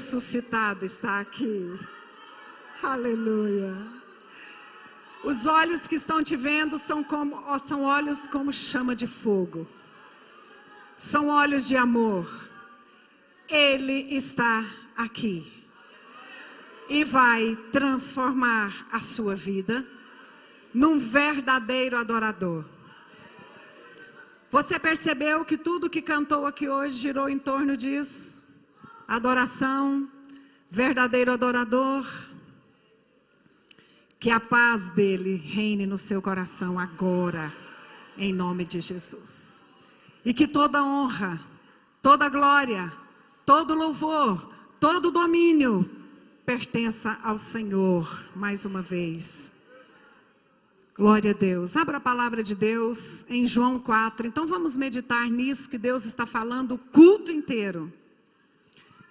ressuscitado está aqui. Aleluia. Os olhos que estão te vendo são olhos como chama de fogo. São olhos de amor. Ele está aqui. E vai transformar a sua vida num verdadeiro adorador. Você percebeu que tudo que cantou aqui hoje girou em torno disso? Adoração, verdadeiro adorador. Que a paz dele reine no seu coração agora, em nome de Jesus. E que toda honra, toda glória, todo louvor, todo domínio pertença ao Senhor, mais uma vez. Glória a Deus. Abra a palavra de Deus em João 4. Então vamos meditar nisso que Deus está falando o culto inteiro.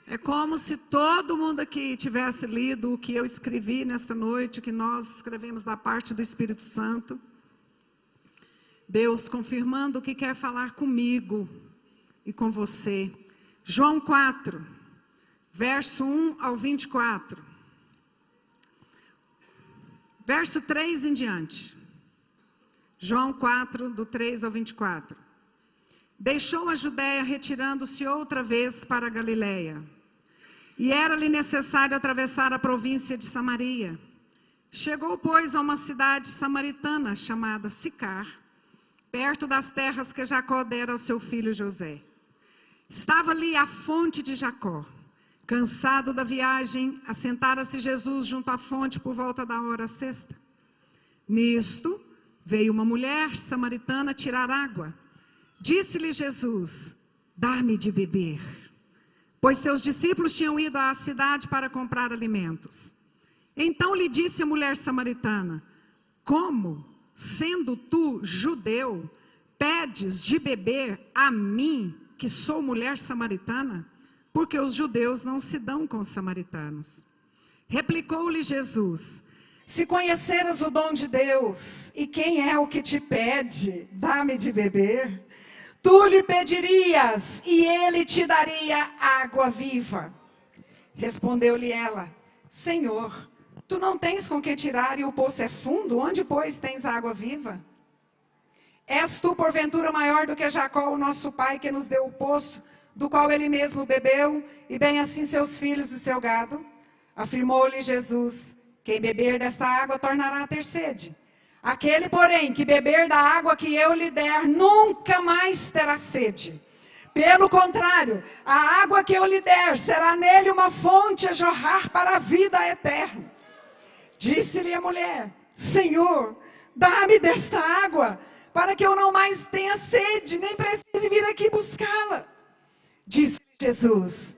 É como se todo mundo aqui tivesse lido o que eu escrevi nesta noite, que nós escrevemos da parte do Espírito Santo. Deus confirmando o que quer falar comigo e com você. João 4, verso 1 ao 24. Verso 3 em diante. João 4, do 3 ao 24. Deixou a Judéia, retirando-se outra vez para a Galiléia. E era-lhe necessário atravessar a província de Samaria. Chegou, pois, a uma cidade samaritana chamada Sicar, perto das terras que Jacó dera ao seu filho José. Estava ali a fonte de Jacó. Cansado da viagem, assentara-se Jesus junto à fonte por volta da hora sexta. Nisto, veio uma mulher samaritana tirar água. Disse-lhe Jesus: dá-me de beber. Pois seus discípulos tinham ido à cidade para comprar alimentos. Então lhe disse a mulher samaritana: como, sendo tu judeu, pedes de beber a mim, que sou mulher samaritana? Porque os judeus não se dão com os samaritanos. Replicou-lhe Jesus: se conheceras o dom de Deus, e quem é o que te pede, dá-me de beber, tu lhe pedirias, e ele te daria água viva. Respondeu-lhe ela: Senhor, tu não tens com que tirar, e o poço é fundo, onde, pois, tens água viva? És tu, porventura, maior do que Jacó, o nosso pai, que nos deu o poço, do qual ele mesmo bebeu, e bem assim seus filhos e seu gado? Afirmou-lhe Jesus: quem beber desta água tornará a ter sede. Aquele, porém, que beber da água que eu lhe der, nunca mais terá sede. Pelo contrário, a água que eu lhe der será nele uma fonte a jorrar para a vida eterna. Disse-lhe a mulher: Senhor, dá-me desta água, para que eu não mais tenha sede, nem precise vir aqui buscá-la. Disse-lhe Jesus: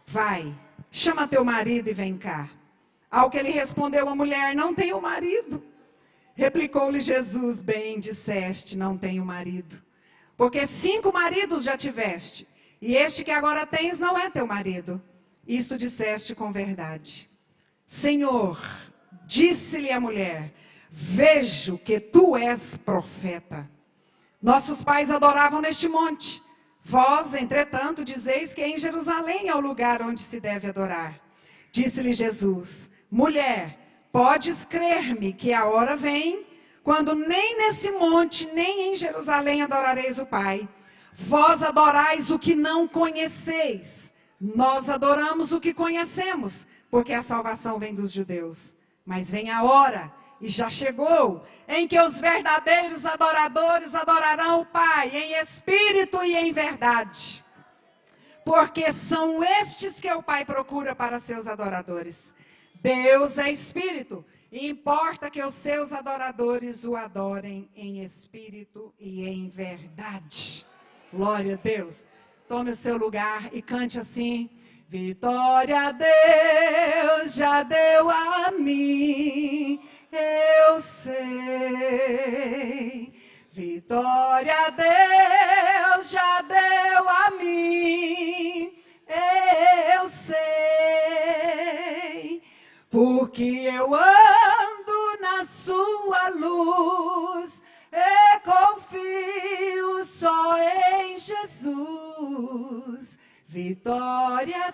vai, chama teu marido e vem cá. Ao que ele respondeu a mulher: não tenho marido. Replicou-lhe Jesus: bem disseste, não tenho marido. Porque 5 maridos já tiveste, e este que agora tens não é teu marido. Isto disseste com verdade. Senhor, disse-lhe a mulher: vejo que tu és profeta. Nossos pais adoravam neste monte. Vós, entretanto, dizeis que em Jerusalém é o lugar onde se deve adorar. Disse-lhe Jesus: mulher, podes crer-me que a hora vem, quando nem nesse monte, nem em Jerusalém adorareis o Pai. Vós adorais o que não conheceis. Nós adoramos o que conhecemos, porque a salvação vem dos judeus. Mas vem a hora, e já chegou, em que os verdadeiros adoradores adorarão o Pai, em espírito e em verdade. Porque são estes que o Pai procura para seus adoradores. Deus é espírito, e importa que os seus adoradores o adorem em espírito e em verdade. Glória a Deus. Tome o seu lugar e cante assim: vitória a Deus já deu a mim, eu sei. Vitória a Deus já deu a mim, eu sei. Porque eu ando na sua luz e confio só em Jesus. Vitória a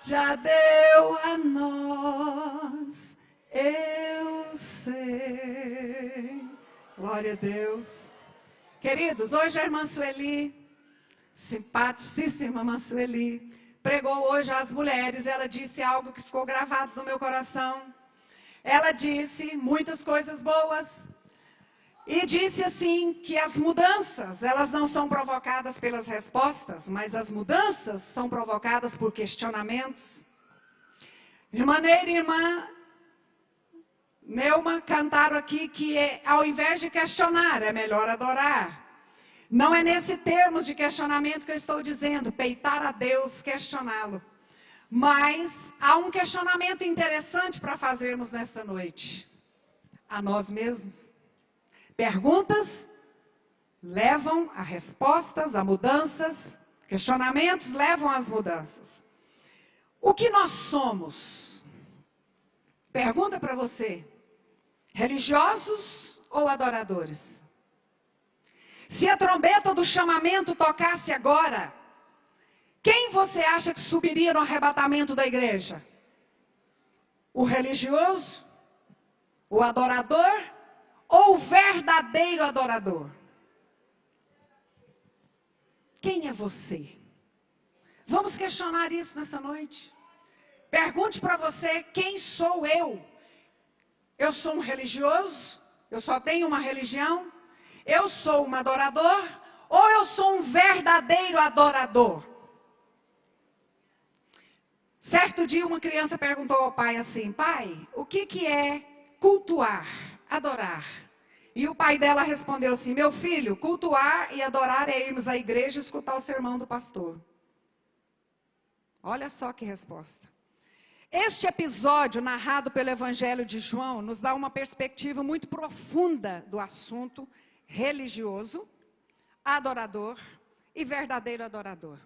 já deu a nós, eu sei. Glória a Deus. Queridos, hoje a irmã Sueli, simpaticíssima irmã Sueli, pregou hoje às mulheres. Ela disse algo que ficou gravado no meu coração. Ela disse muitas coisas boas. E disse assim, que as mudanças, elas não são provocadas pelas respostas, mas as mudanças são provocadas por questionamentos. Irmã Neira e irmã Neuma cantaram aqui que ao invés de questionar, é melhor adorar. Não é nesse termos de questionamento que eu estou dizendo, peitar a Deus, questioná-lo. Mas há um questionamento interessante para fazermos nesta noite. A nós mesmos. Perguntas levam a respostas, a mudanças. Questionamentos levam às mudanças. O que nós somos? Pergunta para você. Religiosos ou adoradores? Se a trombeta do chamamento tocasse agora, quem você acha que subiria no arrebatamento da igreja? O religioso? O adorador? Ou o verdadeiro adorador? Quem é você? Vamos questionar isso nessa noite. Pergunte para você, quem sou eu? Eu sou um religioso? Eu só tenho uma religião? Eu sou um adorador? Ou eu sou um verdadeiro adorador? Certo dia uma criança perguntou ao pai assim, pai, o que é cultuar? Adorar. E o pai dela respondeu assim, meu filho, cultuar e adorar é irmos à igreja e escutar o sermão do pastor. Olha só que resposta. Este episódio narrado pelo Evangelho de João nos dá uma perspectiva muito profunda do assunto religioso, adorador e verdadeiro adorador.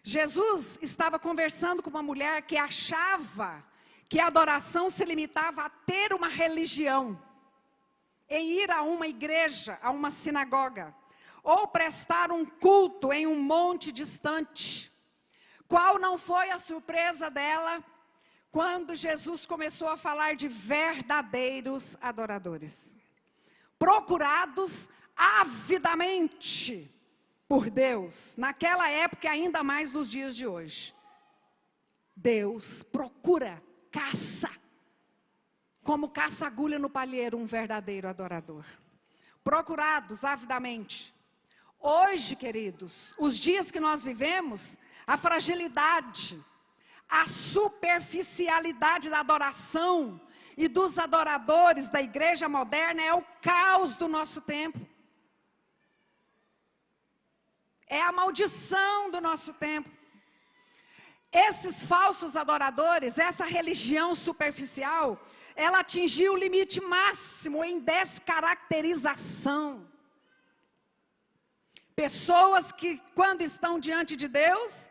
Jesus estava conversando com uma mulher que achava que a adoração se limitava a ter uma religião, em ir a uma igreja, a uma sinagoga, ou prestar um culto em um monte distante. Qual não foi a surpresa dela quando Jesus começou a falar de verdadeiros adoradores, procurados avidamente por Deus, naquela época e ainda mais nos dias de hoje. Deus procura, caça, como caça agulha no palheiro, um verdadeiro adorador. Procurados avidamente. Hoje, queridos, os dias que nós vivemos, a fragilidade, a superficialidade da adoração e dos adoradores da igreja moderna é o caos do nosso tempo. É a maldição do nosso tempo. Esses falsos adoradores, essa religião superficial, ela atingiu o limite máximo em descaracterização. Pessoas que, quando estão diante de Deus,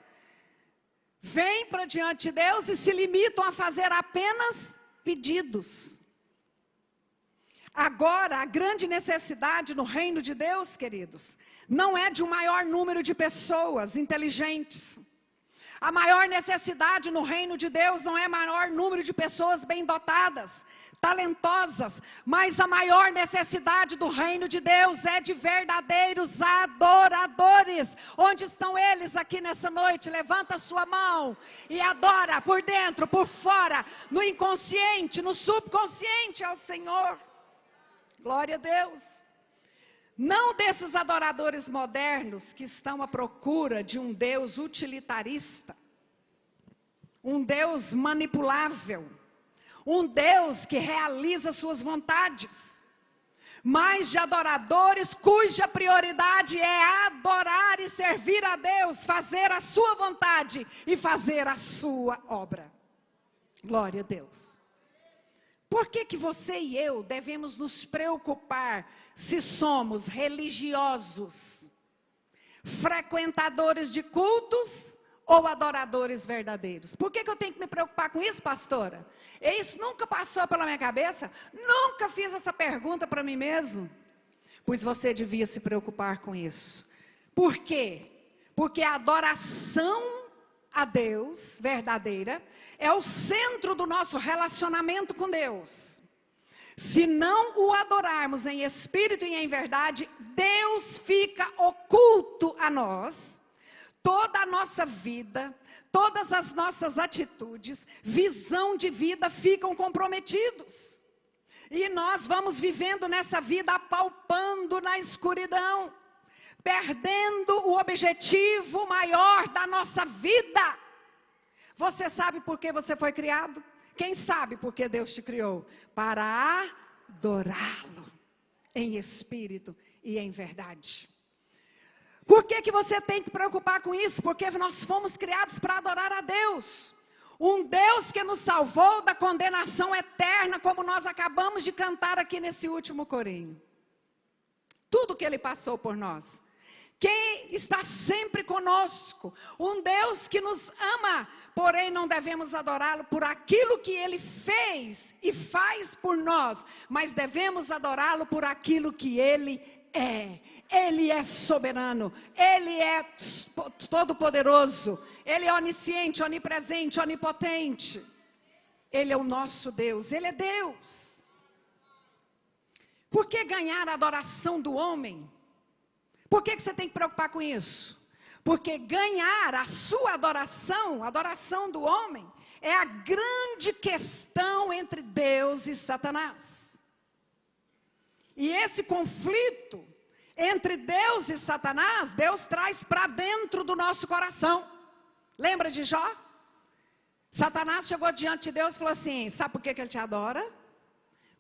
vêm para diante de Deus e se limitam a fazer apenas pedidos. Agora, a grande necessidade no reino de Deus, queridos, não é de um maior número de pessoas inteligentes. A maior necessidade no reino de Deus não é maior número de pessoas bem dotadas, talentosas, mas a maior necessidade do reino de Deus é de verdadeiros adoradores. Onde estão eles aqui nessa noite? Levanta a sua mão e adora por dentro, por fora, no inconsciente, no subconsciente ao Senhor. Glória a Deus. Não desses adoradores modernos que estão à procura de um Deus utilitarista, um Deus manipulável, um Deus que realiza suas vontades, mas de adoradores cuja prioridade é adorar e servir a Deus, fazer a sua vontade e fazer a sua obra. Glória a Deus. Por que você e eu devemos nos preocupar se somos religiosos, frequentadores de cultos ou adoradores verdadeiros? Por que eu tenho que me preocupar com isso, pastora? Isso nunca passou pela minha cabeça, nunca fiz essa pergunta para mim mesmo. Pois você devia se preocupar com isso. Por quê? Porque a adoração a Deus, verdadeira, é o centro do nosso relacionamento com Deus. Se não o adorarmos em espírito e em verdade, Deus fica oculto a nós. Toda a nossa vida, todas as nossas atitudes, visão de vida ficam comprometidos. E nós vamos vivendo nessa vida apalpando na escuridão, perdendo o objetivo maior da nossa vida. Você sabe por que você foi criado? Quem sabe por que Deus te criou? Para adorá-lo em espírito e em verdade. Por que você tem que preocupar com isso? Porque nós fomos criados para adorar a Deus. Um Deus que nos salvou da condenação eterna, como nós acabamos de cantar aqui nesse último corinho. Tudo que Ele passou por nós. Quem está sempre conosco. Um Deus que nos ama, porém não devemos adorá-lo por aquilo que Ele fez e faz por nós, mas devemos adorá-lo por aquilo que Ele é. Ele é soberano, Ele é todo-poderoso, Ele é onisciente, onipresente, onipotente. Ele é o nosso Deus, Ele é Deus. Por que ganhar a adoração do homem? Por que você tem que preocupar com isso? Porque ganhar a sua adoração, a adoração do homem, é a grande questão entre Deus e Satanás. E esse conflito entre Deus e Satanás, Deus traz para dentro do nosso coração. Lembra de Jó? Satanás chegou diante de Deus e falou assim: sabe por que ele te adora?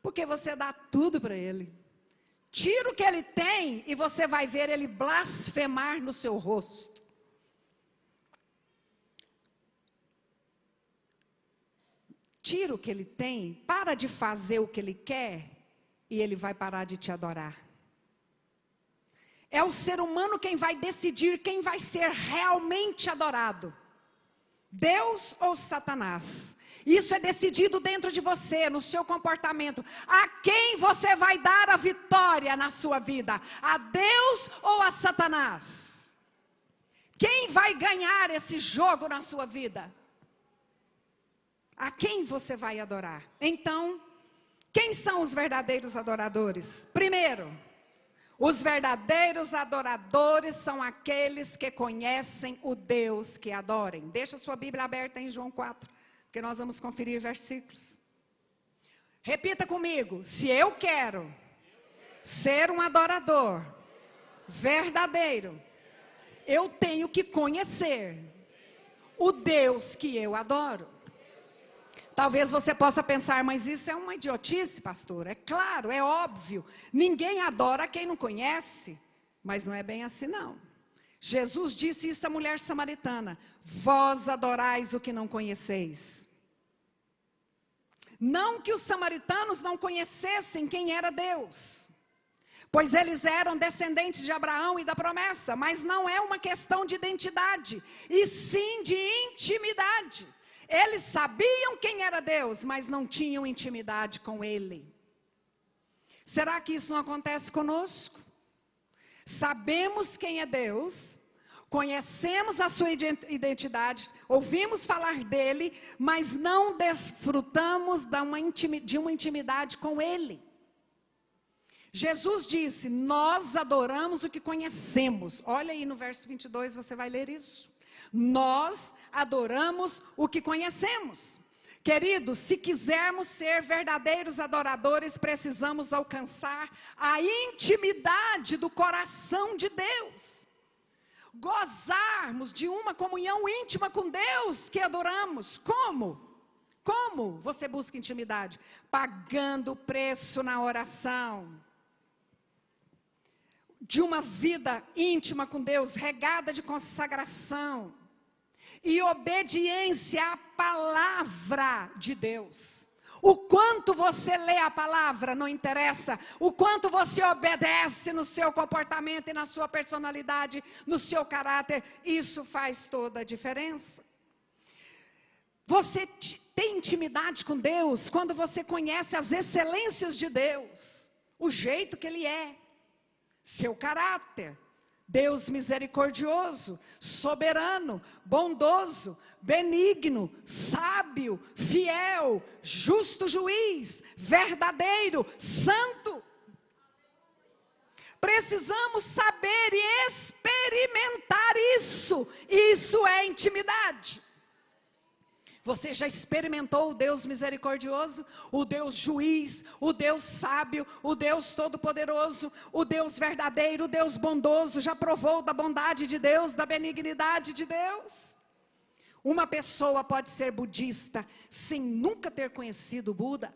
Porque você dá tudo para ele. Tira o que ele tem e você vai ver ele blasfemar no seu rosto. Tira o que ele tem, para de fazer o que ele quer e ele vai parar de te adorar. É o ser humano quem vai decidir quem vai ser realmente adorado. Deus ou Satanás. Isso é decidido dentro de você, no seu comportamento. A quem você vai dar a vitória na sua vida? A Deus ou a Satanás? Quem vai ganhar esse jogo na sua vida? A quem você vai adorar? Então, quem são os verdadeiros adoradores? Primeiro, os verdadeiros adoradores são aqueles que conhecem o Deus que adorem. Deixa sua Bíblia aberta em João 4, porque nós vamos conferir versículos. Repita comigo: se eu quero ser um adorador verdadeiro, eu tenho que conhecer o Deus que eu adoro. Talvez você possa pensar, mas isso é uma idiotice, pastor. É claro, é óbvio. Ninguém adora quem não conhece. Mas não é bem assim, não. Jesus disse isso à mulher samaritana: vós adorais o que não conheceis. Não que os samaritanos não conhecessem quem era Deus, pois eles eram descendentes de Abraão e da promessa. Mas não é uma questão de identidade, e sim de intimidade. Eles sabiam quem era Deus, mas não tinham intimidade com Ele. Será que isso não acontece conosco? Sabemos quem é Deus, conhecemos a sua identidade, ouvimos falar dEle, mas não desfrutamos de uma intimidade com Ele. Jesus disse: nós adoramos o que conhecemos. Olha aí no verso 22, você vai ler isso. Nós adoramos o que conhecemos. Queridos, se quisermos ser verdadeiros adoradores, precisamos alcançar a intimidade do coração de Deus. Gozarmos de uma comunhão íntima com Deus que adoramos. Como? Como você busca intimidade? Pagando o preço na oração. De uma vida íntima com Deus, regada de consagração e obediência à palavra de Deus. O quanto você lê a palavra não interessa, o quanto você obedece no seu comportamento e na sua personalidade, no seu caráter, isso faz toda a diferença. Você tem intimidade com Deus quando você conhece as excelências de Deus, o jeito que Ele é, seu caráter, Deus misericordioso, soberano, bondoso, benigno, sábio, fiel, justo juiz, verdadeiro, santo. Precisamos saber e experimentar isso. Isso é intimidade. Você já experimentou o Deus misericordioso, o Deus juiz, o Deus sábio, o Deus todo-poderoso, o Deus verdadeiro, o Deus bondoso? Já provou da bondade de Deus, da benignidade de Deus? Uma pessoa pode ser budista sem nunca ter conhecido Buda.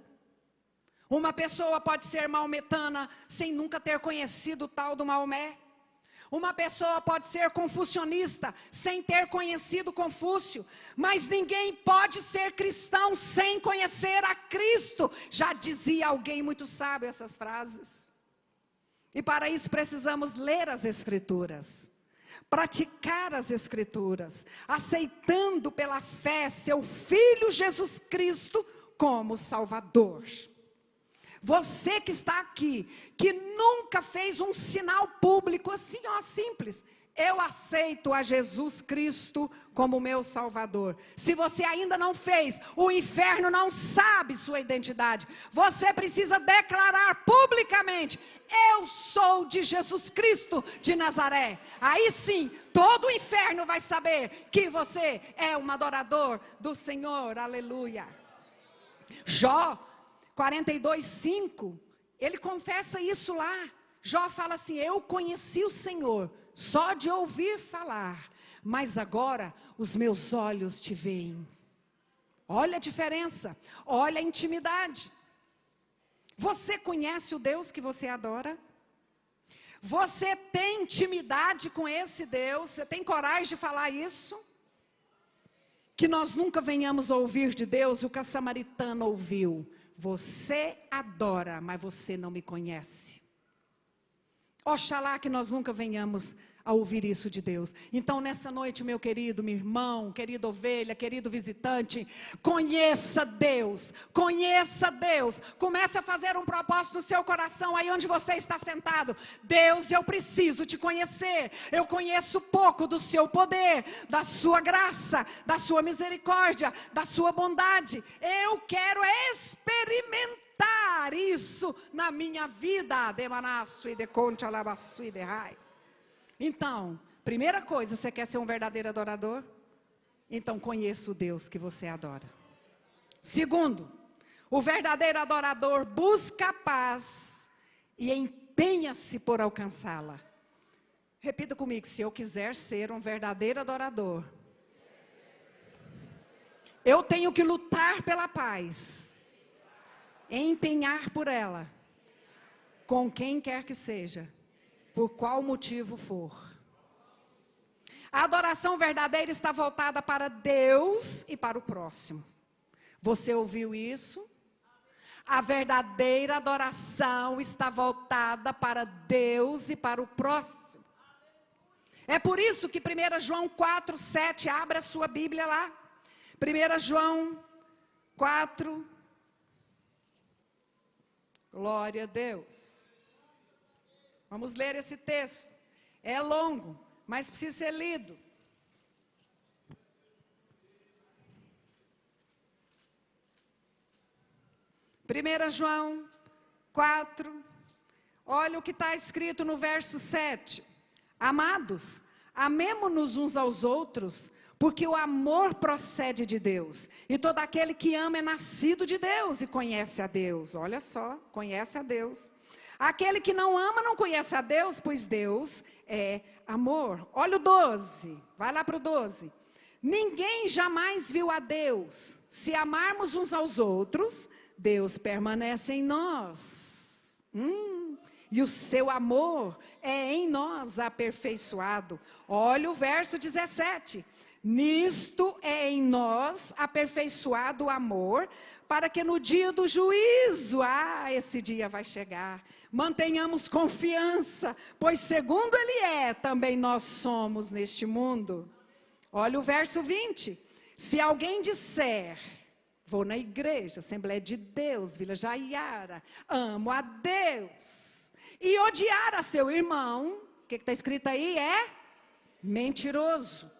Uma pessoa pode ser maometana sem nunca ter conhecido o tal do Maomé. Uma pessoa pode ser confucionista sem ter conhecido Confúcio, mas ninguém pode ser cristão sem conhecer a Cristo. Já dizia alguém muito sábio essas frases. E para isso precisamos ler as Escrituras, praticar as Escrituras, aceitando pela fé seu Filho Jesus Cristo como Salvador. Você que está aqui, que nunca fez um sinal público assim, ó, simples. Eu aceito a Jesus Cristo como meu Salvador. Se você ainda não fez, o inferno não sabe sua identidade. Você precisa declarar publicamente: eu sou de Jesus Cristo de Nazaré. Aí sim, todo o inferno vai saber que você é um adorador do Senhor. Aleluia. Jó 42:5, ele confessa isso lá. Jó fala assim: eu conheci o Senhor só de ouvir falar, mas agora os meus olhos te veem. Olha a diferença, olha a intimidade. Você conhece o Deus que você adora? Você tem intimidade com esse Deus? Você tem coragem de falar isso? Que nós nunca venhamos a ouvir de Deus o que a samaritana ouviu: você adora, mas você não me conhece. Oxalá que nós nunca venhamos a ouvir isso de Deus. Então nessa noite, meu querido, meu irmão, querida ovelha, querido visitante, conheça Deus, conheça Deus. Comece a fazer um propósito no seu coração, aí onde você está sentado: Deus, eu preciso te conhecer. Eu conheço pouco do seu poder, da sua graça, da sua misericórdia, da sua bondade. Eu quero experimentar isso na minha vida. Demanaço e deconte alabaçu e derrai. Então, primeira coisa, você quer ser um verdadeiro adorador? Então conheça o Deus que você adora. Segundo, o verdadeiro adorador busca a paz e empenha-se por alcançá-la. Repita comigo: se eu quiser ser um verdadeiro adorador, eu tenho que lutar pela paz, empenhar por ela, com quem quer que seja, por qual motivo for. A adoração verdadeira está voltada para Deus e para o próximo. Você ouviu isso? A verdadeira adoração está voltada para Deus e para o próximo. É por isso que 1 João 4:7, abra a sua Bíblia lá. 1 João 4, glória a Deus. Vamos ler esse texto. É longo, mas precisa ser lido. Primeira João 4, olha o que está escrito no verso 7. Amados, amemo-nos uns aos outros, porque o amor procede de Deus. E todo aquele que ama é nascido de Deus e conhece a Deus. Olha só, conhece a Deus. Aquele que não ama não conhece a Deus, pois Deus é amor. Olha o 12, vai lá para o 12. Ninguém jamais viu a Deus. Se amarmos uns aos outros, Deus permanece em nós. E o seu amor é em nós aperfeiçoado. Olha o verso 17. Nisto é em nós aperfeiçoado o amor, para que no dia do juízo, esse dia vai chegar, mantenhamos confiança, pois segundo Ele é, também nós somos neste mundo. Olha o verso 20. Se alguém disser: vou na igreja, Assembleia de Deus, Vila Jaiara, amo a Deus, e odiar a seu irmão, que está escrito aí é mentiroso.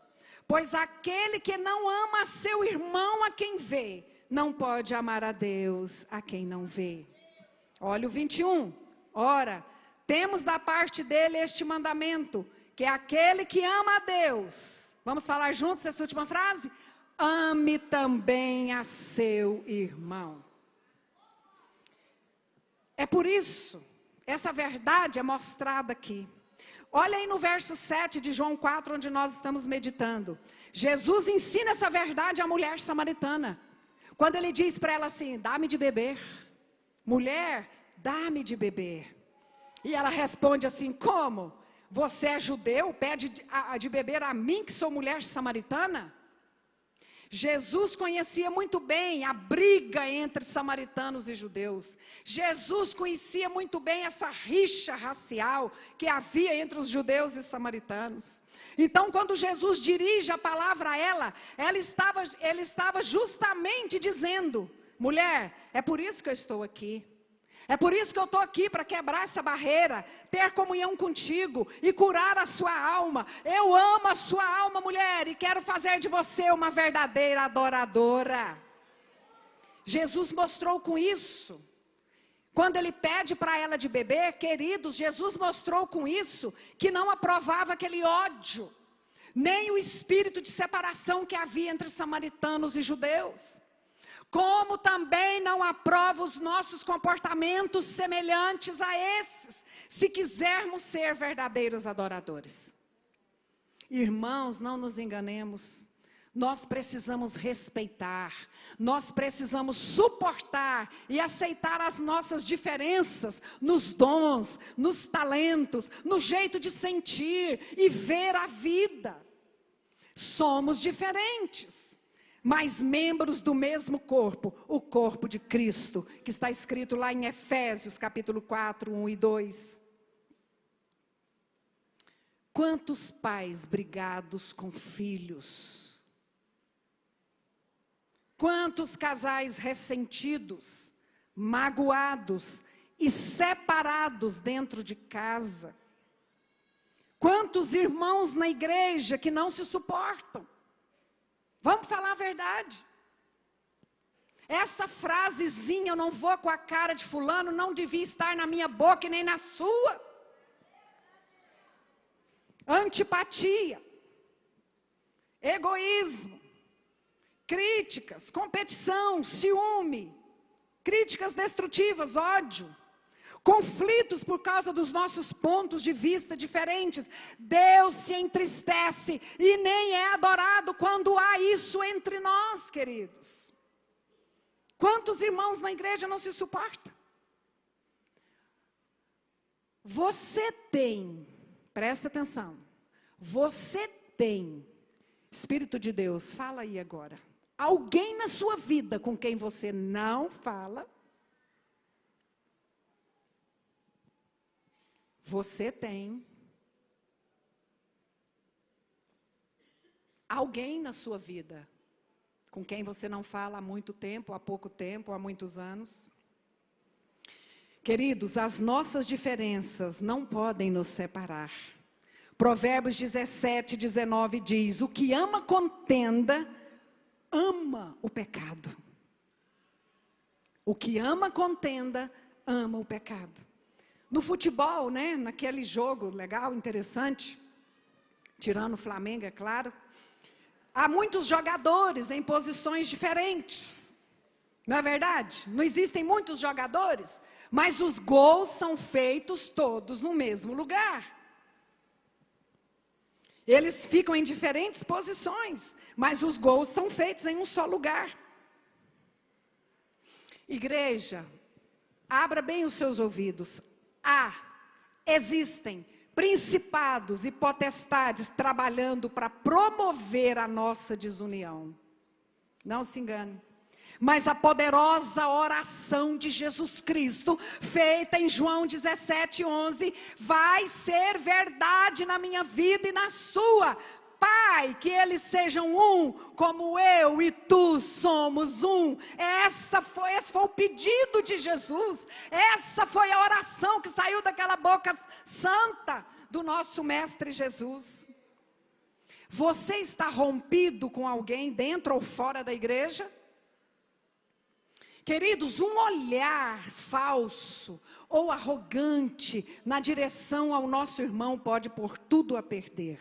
Pois aquele que não ama seu irmão a quem vê, não pode amar a Deus a quem não vê. Olha o 21. Ora, temos da parte dele este mandamento, que é aquele que ama a Deus. Vamos falar juntos essa última frase? Ame também a seu irmão. É por isso, essa verdade é mostrada aqui. Olha aí no verso 7 de João 4, onde nós estamos meditando. Jesus ensina essa verdade à mulher samaritana. Quando ele diz para ela assim, dá-me de beber. Mulher, dá-me de beber. E ela responde assim, como? Você é judeu, pede de beber a mim, que sou mulher samaritana? Jesus conhecia muito bem a briga entre samaritanos e judeus. Jesus conhecia muito bem essa rixa racial que havia entre os judeus e samaritanos. Então, quando Jesus dirige a palavra a ela, ele estava justamente dizendo, mulher, é por isso que eu estou aqui. É por isso que eu estou aqui, para quebrar essa barreira, ter comunhão contigo e curar a sua alma. Eu amo a sua alma, mulher, e quero fazer de você uma verdadeira adoradora. Jesus mostrou com isso. Quando ele pede para ela de beber, queridos, Jesus mostrou com isso que não aprovava aquele ódio, nem o espírito de separação que havia entre samaritanos e judeus. Como também não aprova os nossos comportamentos semelhantes a esses, se quisermos ser verdadeiros adoradores. Irmãos, não nos enganemos, nós precisamos respeitar, nós precisamos suportar e aceitar as nossas diferenças nos dons, nos talentos, no jeito de sentir e ver a vida. Somos diferentes, mas membros do mesmo corpo, o corpo de Cristo, que está escrito lá em Efésios, capítulo 4, 1 e 2. Quantos pais brigados com filhos? Quantos casais ressentidos, magoados e separados dentro de casa? Quantos irmãos na igreja que não se suportam? Vamos falar a verdade. Essa frasezinha, eu não vou com a cara de fulano, não devia estar na minha boca e nem na sua. Antipatia, egoísmo, críticas, competição, ciúme, críticas destrutivas, ódio, conflitos por causa dos nossos pontos de vista diferentes. Deus se entristece e nem é adorado quando há isso entre nós, queridos. Quantos irmãos na igreja não se suportam? Você tem, presta atenção, você tem, Espírito de Deus, fala aí agora, alguém na sua vida com quem você não fala? Você tem alguém na sua vida com quem você não fala há muito tempo, há pouco tempo, há muitos anos? Queridos, as nossas diferenças não podem nos separar. Provérbios 17, 19 diz, o que ama contenda, ama o pecado. O que ama contenda, ama o pecado. No futebol, né, naquele jogo legal, interessante, tirando o Flamengo, é claro, há muitos jogadores em posições diferentes, não é verdade? Não existem muitos jogadores, mas os gols são feitos todos no mesmo lugar. Eles ficam em diferentes posições, mas os gols são feitos em um só lugar. Igreja, abra bem os seus ouvidos. Existem principados e potestades trabalhando para promover a nossa desunião. Não se engane. Mas a poderosa oração de Jesus Cristo, feita em João 17, 11, vai ser verdade na minha vida e na sua. Pai, que eles sejam um, como eu e tu somos um. Esse foi o pedido de Jesus. Essa foi a oração que saiu daquela boca santa, do nosso Mestre Jesus. Você está rompido com alguém dentro ou fora da igreja? Queridos, um olhar falso ou arrogante na direção ao nosso irmão pode pôr tudo a perder.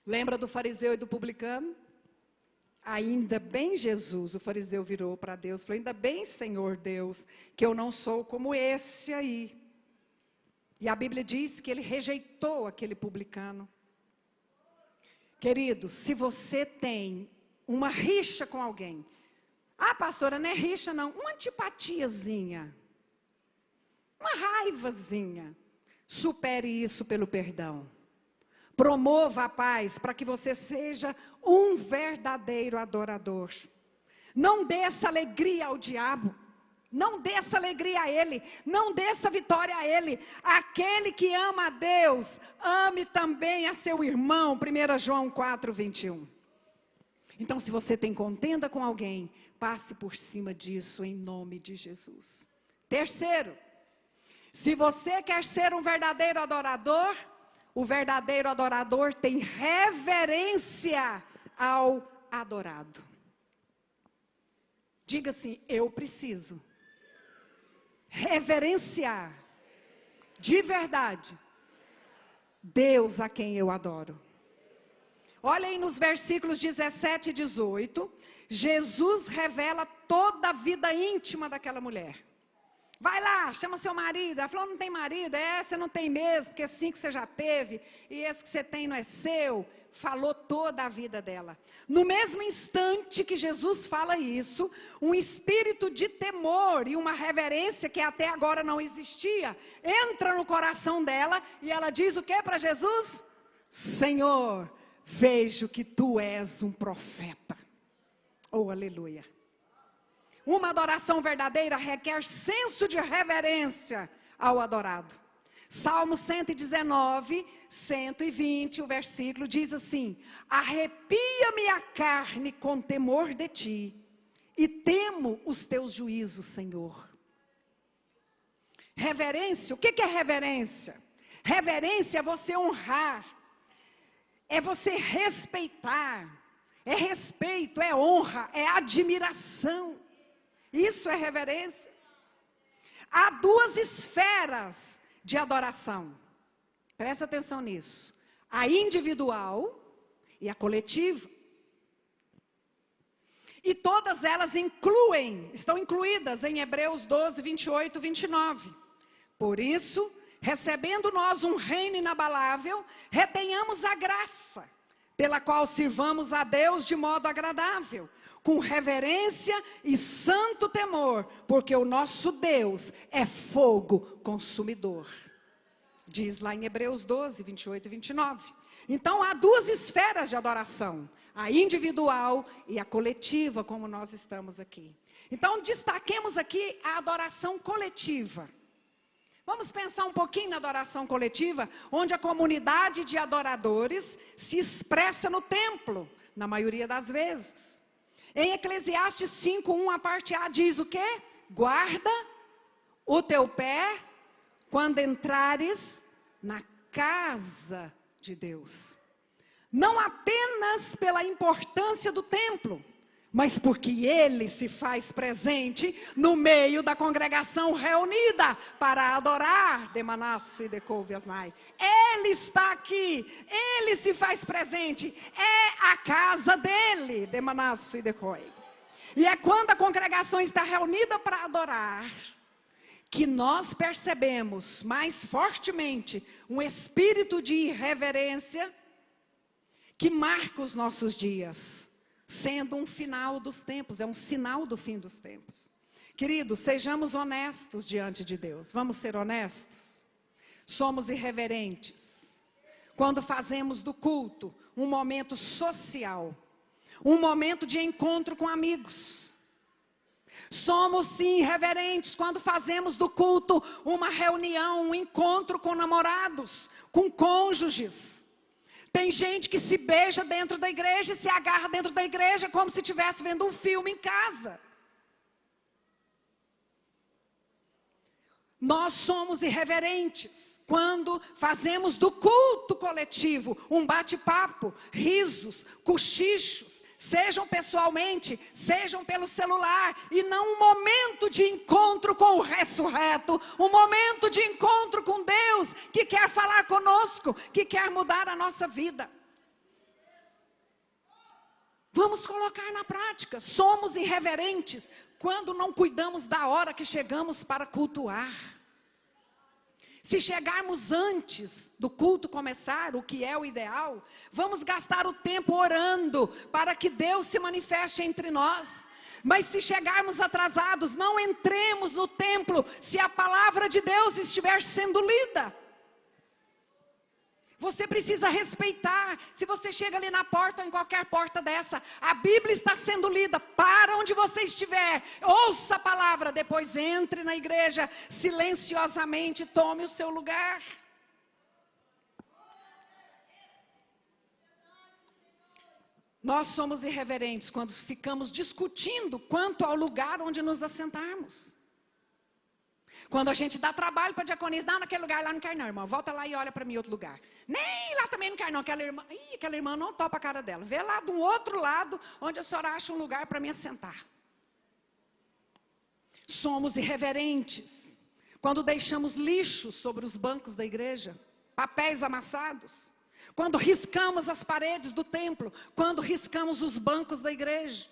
Lembra do fariseu e do publicano? Ainda bem, Jesus, o fariseu virou para Deus e falou: ainda bem, Senhor Deus, que eu não sou como esse aí. E a Bíblia diz que ele rejeitou aquele publicano. Querido, se você tem uma rixa com alguém, pastora, não é rixa não, uma antipatiazinha, uma raivazinha, supere isso pelo perdão. Promova a paz para que você seja um verdadeiro adorador. Não dê essa alegria ao diabo. Não dê essa alegria a ele. Não dê essa vitória a ele. Aquele que ama a Deus, ame também a seu irmão. 1 João 4:21. Então, se você tem contenda com alguém, passe por cima disso em nome de Jesus. Terceiro, se você quer ser um verdadeiro adorador, o verdadeiro adorador tem reverência ao adorado. Diga assim: eu preciso reverenciar de verdade Deus a quem eu adoro. Olha aí nos versículos 17 e 18, Jesus revela toda a vida íntima daquela mulher. Vai lá, chama seu marido. Ela falou: não tem marido. Você não tem mesmo, porque 5 você já teve, e esse que você tem não é seu. Falou toda a vida dela. No mesmo instante que Jesus fala isso, um espírito de temor e uma reverência que até agora não existia, entra no coração dela, e ela diz o que para Jesus? Senhor, vejo que tu és um profeta. Oh, aleluia. Uma adoração verdadeira requer senso de reverência ao adorado. Salmo 119, 120, o versículo diz assim: arrepia-me a carne com temor de ti, e temo os teus juízos, Senhor. Reverência, o que é reverência? Reverência é você honrar, é você respeitar, é respeito, é honra, é admiração. Isso é reverência. Há 2 esferas de adoração. Presta atenção nisso. A individual e a coletiva. E todas elas estão incluídas em Hebreus 12, 28, 29. Por isso, recebendo nós um reino inabalável, retenhamos a graça, pela qual sirvamos a Deus de modo agradável, com reverência e santo temor, porque o nosso Deus é fogo consumidor. Diz lá em Hebreus 12, 28 e 29. Então há 2 esferas de adoração, a individual e a coletiva, como nós estamos aqui. Então destaquemos aqui a adoração coletiva. Vamos pensar um pouquinho na adoração coletiva, onde a comunidade de adoradores se expressa no templo, na maioria das vezes. Em Eclesiastes 5:1, a parte A diz o quê? Guarda o teu pé quando entrares na casa de Deus. Não apenas pela importância do templo, mas porque ele se faz presente no meio da congregação reunida para adorar. Demanasso e decouviasnai. Ele está aqui, ele se faz presente, é a casa dele. Demanasso e decoi. E é quando a congregação está reunida para adorar, que nós percebemos mais fortemente um espírito de irreverência que marca os nossos dias. Sendo um final dos tempos, é um sinal do fim dos tempos. Queridos, sejamos honestos diante de Deus. Vamos ser honestos? Somos irreverentes quando fazemos do culto um momento social, um momento de encontro com amigos. Somos sim irreverentes quando fazemos do culto uma reunião, um encontro com namorados, com cônjuges. Tem gente que se beija dentro da igreja e se agarra dentro da igreja como se estivesse vendo um filme em casa. Nós somos irreverentes quando fazemos do culto coletivo um bate-papo, risos, cochichos, sejam pessoalmente, sejam pelo celular, e não um momento de encontro com o ressurreto, um momento de encontro com Deus, que quer falar conosco, que quer mudar a nossa vida. Vamos colocar na prática. Somos irreverentes quando não cuidamos da hora que chegamos para cultuar. Se chegarmos antes do culto começar, o que é o ideal, vamos gastar o tempo orando para que Deus se manifeste entre nós. Mas se chegarmos atrasados, não entremos no templo se a palavra de Deus estiver sendo lida. Você precisa respeitar. Se você chega ali na porta ou em qualquer porta dessa, a Bíblia está sendo lida. Para onde você estiver, ouça a palavra. Depois entre na igreja silenciosamente, tome o seu lugar. Nós somos irreverentes quando ficamos discutindo quanto ao lugar onde nos assentarmos. Quando a gente dá trabalho para a diaconisa, não, naquele lugar lá não quer não, irmão, volta lá e olha para mim em outro lugar. Nem lá também não quer não, aquela irmã não topa a cara dela. Vê lá do outro lado, onde a senhora acha um lugar para me assentar. Somos irreverentes quando deixamos lixo sobre os bancos da igreja, papéis amassados. Quando riscamos as paredes do templo, quando riscamos os bancos da igreja.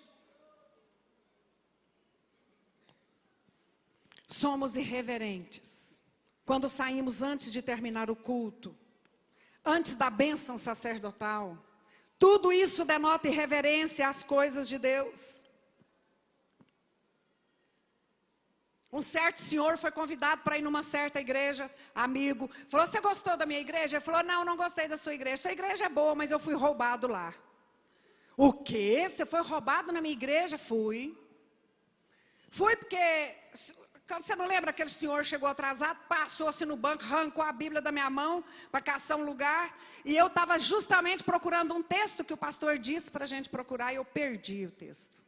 Somos irreverentes quando saímos antes de terminar o culto, antes da bênção sacerdotal. Tudo isso denota irreverência às coisas de Deus. Um certo senhor foi convidado para ir numa certa igreja, amigo, falou, você gostou da minha igreja? Ele falou, não gostei da sua igreja é boa, mas eu fui roubado lá. O quê? Você foi roubado na minha igreja? Fui porque... Você não lembra aquele senhor chegou atrasado, passou-se no banco, arrancou a Bíblia da minha mão para caçar um lugar, e eu estava justamente procurando um texto que o pastor disse para a gente procurar, e eu perdi o texto.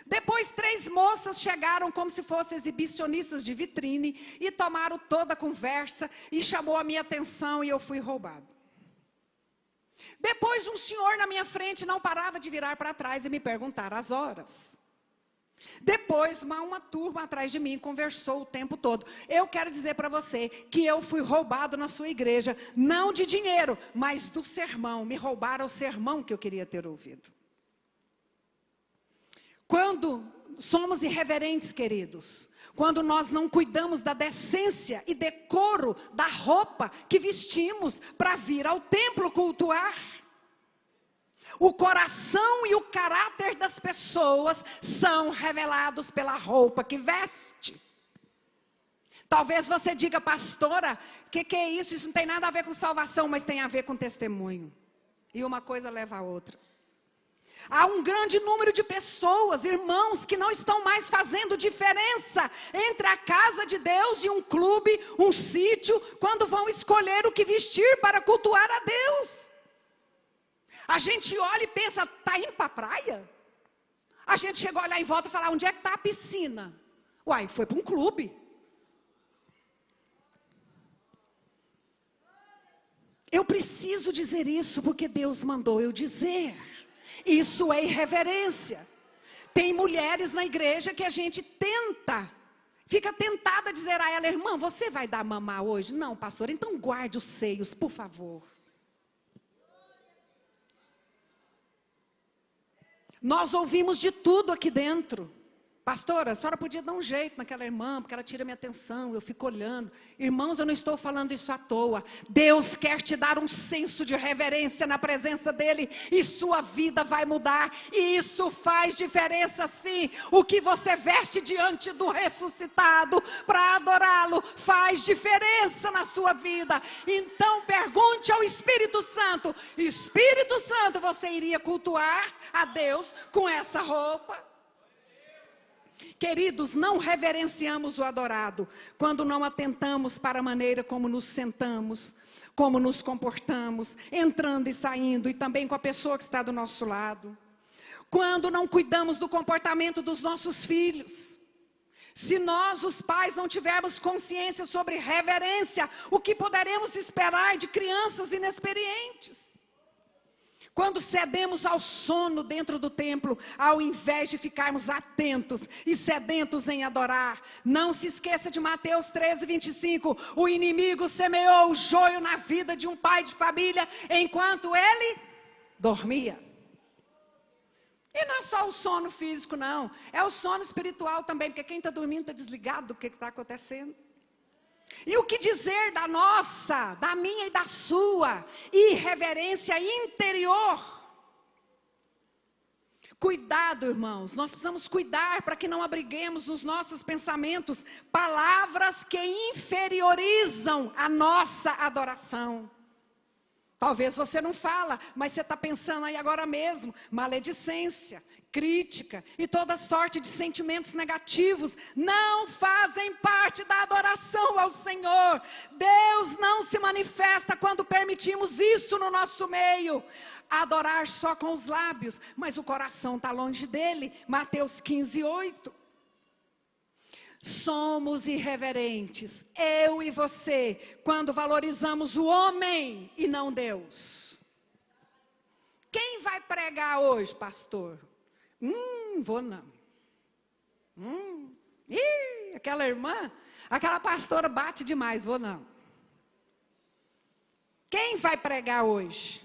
Depois 3 moças chegaram como se fossem exibicionistas de vitrine, e tomaram toda a conversa, e chamou a minha atenção, e eu fui roubado. Depois um senhor na minha frente não parava de virar para trás e me perguntar as horas. Depois, uma turma atrás de mim conversou o tempo todo. Eu quero dizer para você que eu fui roubado na sua igreja, não de dinheiro, mas do sermão. Me roubaram o sermão que eu queria ter ouvido. Quando somos irreverentes, queridos, quando nós não cuidamos da decência e decoro da roupa que vestimos para vir ao templo cultuar. O coração e o caráter das pessoas são revelados pela roupa que veste. Talvez você diga, pastora, que é isso? Isso não tem nada a ver com salvação, mas tem a ver com testemunho. E uma coisa leva a outra. Há um grande número de pessoas, irmãos, que não estão mais fazendo diferença entre a casa de Deus e um clube, um sítio, quando vão escolher o que vestir para cultuar a Deus. A gente olha e pensa, está indo para a praia? A gente chega a olhar em volta e falar, onde é que está a piscina? Uai, foi para um clube. Eu preciso dizer isso porque Deus mandou eu dizer. Isso é irreverência. Tem mulheres na igreja que a gente fica tentada a dizer a ela, irmã, você vai dar mamar hoje? Não, pastor, então guarde os seios, por favor. Nós ouvimos de tudo aqui dentro. Pastora, a senhora podia dar um jeito naquela irmã, porque ela tira minha atenção, eu fico olhando. Irmãos, eu não estou falando isso à toa. Deus quer te dar um senso de reverência na presença dEle, e sua vida vai mudar, e isso faz diferença sim. O que você veste diante do ressuscitado para adorá-lo, faz diferença na sua vida. Então pergunte ao Espírito Santo, Espírito Santo, você iria cultuar a Deus com essa roupa? Queridos, não reverenciamos o adorado quando não atentamos para a maneira como nos sentamos, como nos comportamos, entrando e saindo, e também com a pessoa que está do nosso lado. Quando não cuidamos do comportamento dos nossos filhos. Se nós, os pais, não tivermos consciência sobre reverência, o que poderemos esperar de crianças inexperientes? Quando cedemos ao sono dentro do templo, ao invés de ficarmos atentos e sedentos em adorar, não se esqueça de Mateus 13:25, o inimigo semeou o joio na vida de um pai de família, enquanto ele dormia. E não é só o sono físico, não, é o sono espiritual também, porque quem está dormindo está desligado do que está acontecendo. E o que dizer da nossa, da minha e da sua irreverência interior? Cuidado, irmãos, nós precisamos cuidar para que não abriguemos nos nossos pensamentos palavras que inferiorizam a nossa adoração. Talvez você não fala, mas você está pensando aí agora mesmo, maledicência, crítica e toda sorte de sentimentos negativos não fazem parte da adoração ao Senhor. Deus não se manifesta quando permitimos isso no nosso meio. Adorar só com os lábios, mas o coração está longe dele. Mateus 15:8. Somos irreverentes, eu e você, quando valorizamos o homem e não Deus. Quem vai pregar hoje, pastor? Vou não. Aquela irmã, aquela pastora bate demais, vou não. Quem vai pregar hoje?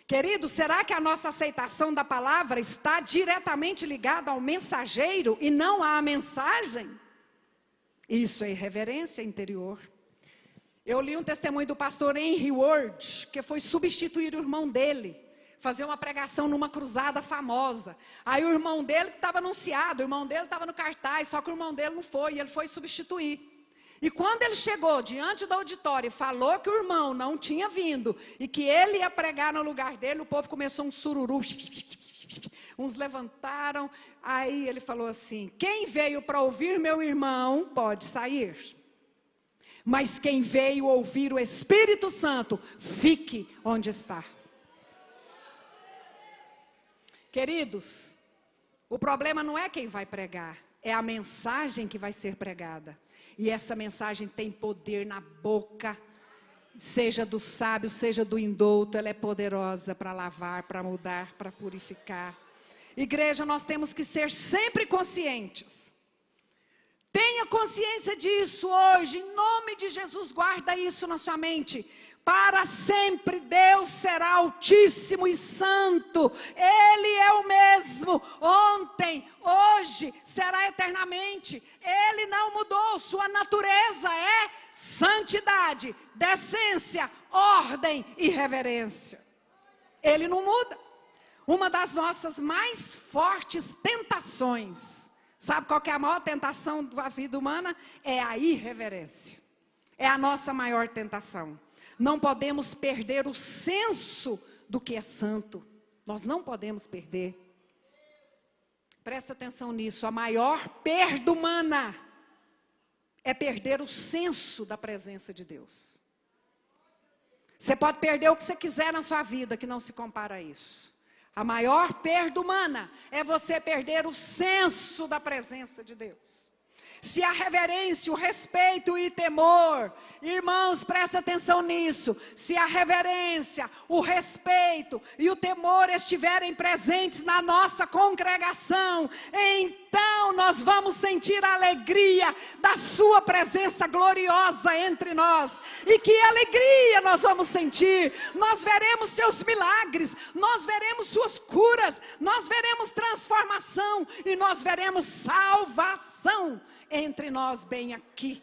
Querido, será que a nossa aceitação da palavra está diretamente ligada ao mensageiro e não à mensagem? Isso é irreverência interior. Eu li um testemunho do pastor Henry Ward, que foi substituir o irmão dele, fazer uma pregação numa cruzada famosa. Aí o irmão dele que estava anunciado, o irmão dele estava no cartaz, só que o irmão dele não foi, e ele foi substituir. E quando ele chegou diante do auditório e falou que o irmão não tinha vindo, e que ele ia pregar no lugar dele, o povo começou um sururu. Uns levantaram, aí ele falou assim: quem veio para ouvir meu irmão pode sair, mas quem veio ouvir o Espírito Santo, fique onde está. Queridos, o problema não é quem vai pregar, é a mensagem que vai ser pregada. E essa mensagem tem poder na boca, seja do sábio, seja do indouto, ela é poderosa para lavar, para mudar, para purificar. Igreja, nós temos que ser sempre conscientes. Tenha consciência disso hoje, em nome de Jesus, guarda isso na sua mente. Para sempre Deus será altíssimo e santo. Ele é o mesmo, ontem, hoje, será eternamente. Ele não mudou, sua natureza é santidade, decência, ordem e reverência. Ele não muda. Uma das nossas mais fortes tentações, sabe qual que é a maior tentação da vida humana? É a irreverência. É a nossa maior tentação. Não podemos perder o senso do que é santo. Nós não podemos perder. Presta atenção nisso. A maior perda humana é perder o senso da presença de Deus. Você pode perder o que você quiser na sua vida, que não se compara a isso. A maior perda humana é você perder o senso da presença de Deus. Se a reverência, o respeito e temor, irmãos, presta atenção nisso. Se a reverência, o respeito e o temor estiverem presentes na nossa congregação, então nós vamos sentir a alegria da sua presença gloriosa entre nós. E que alegria nós vamos sentir! Nós veremos seus milagres, nós veremos suas curas, nós veremos transformação e nós veremos salvação entre nós bem aqui.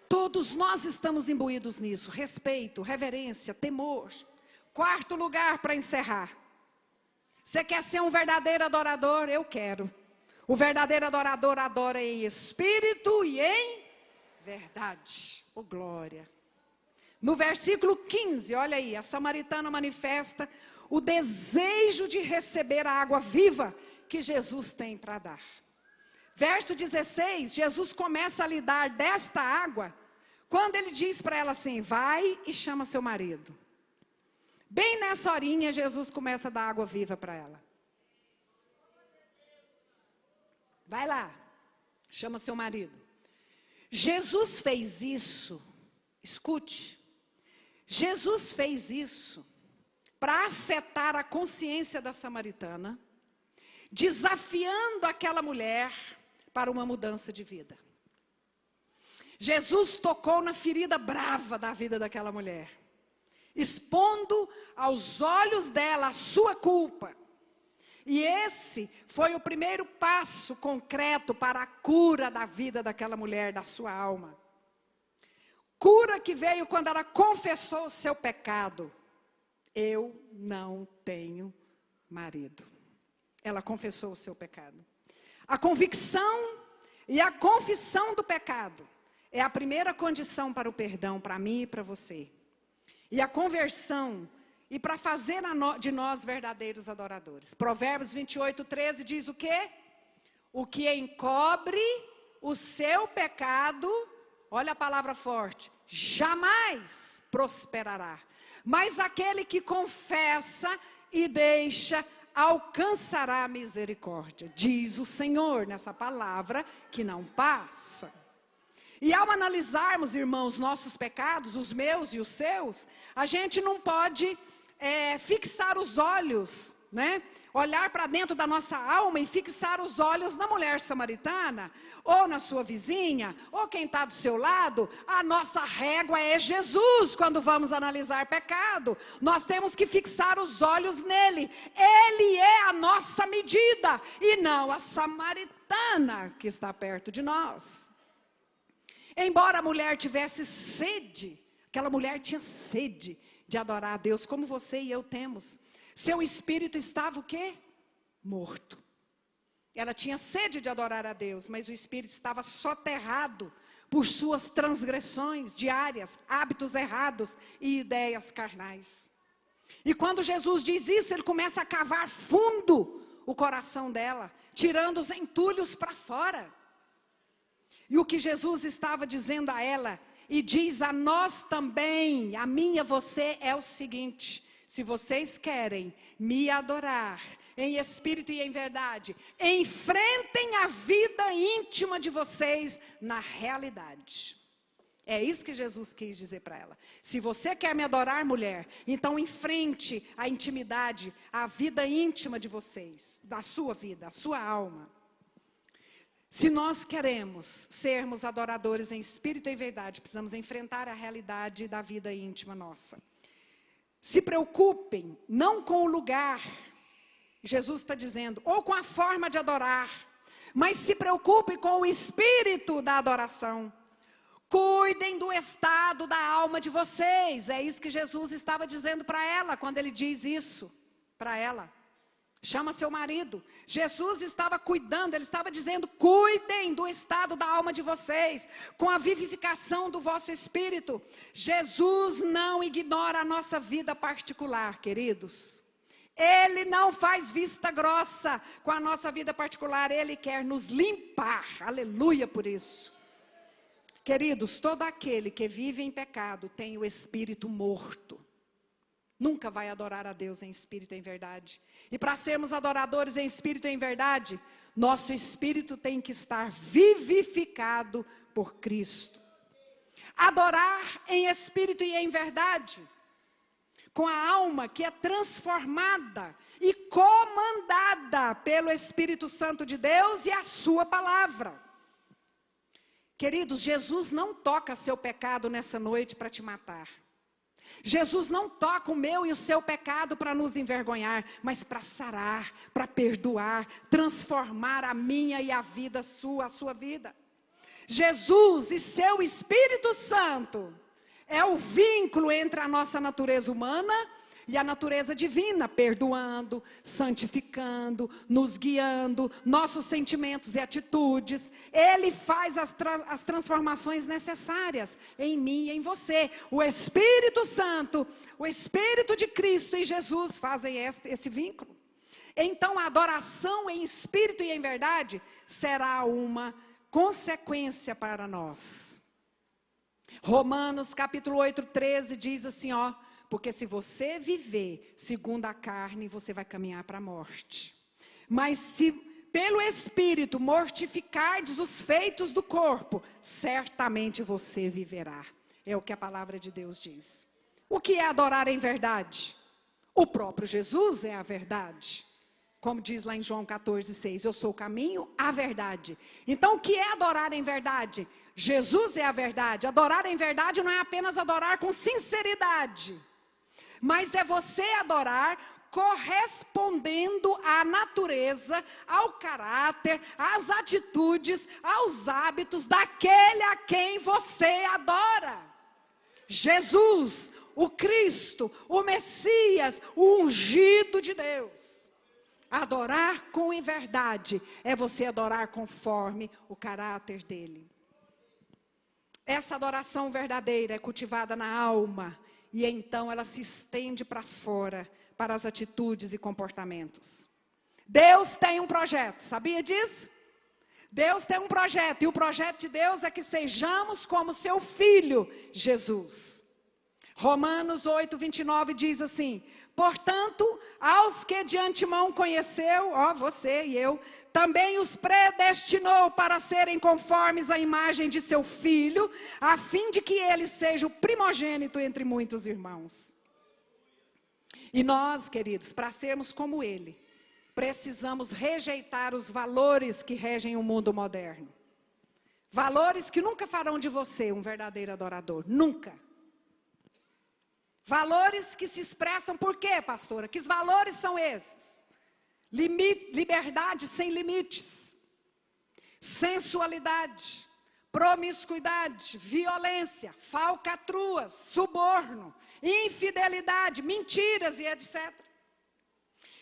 Todos nós estamos imbuídos nisso, respeito, reverência, temor. Quarto lugar para encerrar. Você quer ser um verdadeiro adorador? Eu quero. O verdadeiro adorador adora em espírito e em verdade. Oh, glória. No versículo 15, olha aí, a samaritana manifesta o desejo de receber a água viva que Jesus tem para dar. Verso 16, Jesus começa a lhe dar desta água, quando ele diz para ela assim: vai e chama seu marido. Bem nessa horinha, Jesus começa a dar água viva para ela. Vai lá. Chama seu marido. Jesus fez isso, escute, Jesus fez isso para afetar a consciência da samaritana, desafiando aquela mulher para uma mudança de vida. Jesus tocou na ferida brava da vida daquela mulher, expondo aos olhos dela a sua culpa. E esse foi o primeiro passo concreto para a cura da vida daquela mulher, da sua alma. Cura que veio quando ela confessou o seu pecado. Eu não tenho marido. Ela confessou o seu pecado. A convicção e a confissão do pecado é a primeira condição para o perdão, para mim e para você. E a conversão, e para fazer de nós verdadeiros adoradores. Provérbios 28:13 diz o quê? O que encobre o seu pecado, olha a palavra forte, jamais prosperará. Mas aquele que confessa e deixa, alcançará a misericórdia. Diz o Senhor nessa palavra que não passa. E ao analisarmos, irmãos, nossos pecados, os meus e os seus, a gente não pode fixar os olhos, né? Olhar para dentro da nossa alma e fixar os olhos na mulher samaritana, ou na sua vizinha, ou quem está do seu lado. A nossa régua é Jesus quando vamos analisar pecado. Nós temos que fixar os olhos nele. Ele é a nossa medida, e não a samaritana que está perto de nós. Embora a mulher tivesse sede, aquela mulher tinha sede de adorar a Deus, como você e eu temos. Seu espírito estava o quê? Morto. Ela tinha sede de adorar a Deus, mas o espírito estava soterrado por suas transgressões diárias, hábitos errados e ideias carnais. E quando Jesus diz isso, ele começa a cavar fundo o coração dela, tirando os entulhos para fora. E o que Jesus estava dizendo a ela, e diz a nós também, a mim e a você, é o seguinte: se vocês querem me adorar em espírito e em verdade, enfrentem a vida íntima de vocês na realidade. É isso que Jesus quis dizer para ela. Se você quer me adorar, mulher, então enfrente a intimidade, a vida íntima de vocês, da sua vida, a sua alma. Se nós queremos sermos adoradores em espírito e em verdade, precisamos enfrentar a realidade da vida íntima nossa. Se preocupem, não com o lugar, Jesus está dizendo, ou com a forma de adorar, mas se preocupem com o espírito da adoração. Cuidem do estado da alma de vocês. É isso que Jesus estava dizendo para ela, quando ele diz isso para ela. Chama seu marido. Jesus estava cuidando, ele estava dizendo, cuidem do estado da alma de vocês, com a vivificação do vosso espírito. Jesus não ignora a nossa vida particular, queridos. Ele não faz vista grossa com a nossa vida particular, ele quer nos limpar, aleluia por isso. Queridos, todo aquele que vive em pecado tem o espírito morto. Nunca vai adorar a Deus em espírito e em verdade. E para sermos adoradores em espírito e em verdade, nosso espírito tem que estar vivificado por Cristo. Adorar em espírito e em verdade, com a alma que é transformada e comandada pelo Espírito Santo de Deus e a sua palavra. Queridos, Jesus não toca seu pecado nessa noite para te matar. Jesus não toca o meu e o seu pecado para nos envergonhar, mas para sarar, para perdoar, transformar a minha e a sua vida. Jesus e seu Espírito Santo é o vínculo entre a nossa natureza humana e a natureza divina, perdoando, santificando, nos guiando, nossos sentimentos e atitudes. Ele faz as transformações necessárias em mim e em você. O Espírito Santo, o Espírito de Cristo e Jesus fazem esse vínculo. Então a adoração em espírito e em verdade será uma consequência para nós. Romanos capítulo 8:13 diz assim, ó: porque se você viver segundo a carne, você vai caminhar para a morte. Mas se pelo Espírito mortificardes os feitos do corpo, certamente você viverá. É o que a palavra de Deus diz. O que é adorar em verdade? O próprio Jesus é a verdade. Como diz lá em João 14,6, eu sou o caminho, a verdade. Então, o que é adorar em verdade? Jesus é a verdade. Adorar em verdade não é apenas adorar com sinceridade, mas é você adorar correspondendo à natureza, ao caráter, às atitudes, aos hábitos daquele a quem você adora. Jesus, o Cristo, o Messias, o ungido de Deus. Adorar com verdade é você adorar conforme o caráter dele. Essa adoração verdadeira é cultivada na alma e então ela se estende para fora, para as atitudes e comportamentos. Deus tem um projeto, sabia disso? Deus tem um projeto e o projeto de Deus é que sejamos como seu Filho, Jesus. Romanos 8:29 diz assim: portanto, aos que de antemão conheceu, você e eu, também os predestinou para serem conformes à imagem de seu Filho, a fim de que ele seja o primogênito entre muitos irmãos. E nós, queridos, para sermos como ele, precisamos rejeitar os valores que regem o mundo moderno. Valores que nunca farão de você um verdadeiro adorador, nunca. Valores que se expressam por quê, pastora? Que valores são esses? Liberdade sem limites, sensualidade, promiscuidade, violência, falcatruas, suborno, infidelidade, mentiras e etc.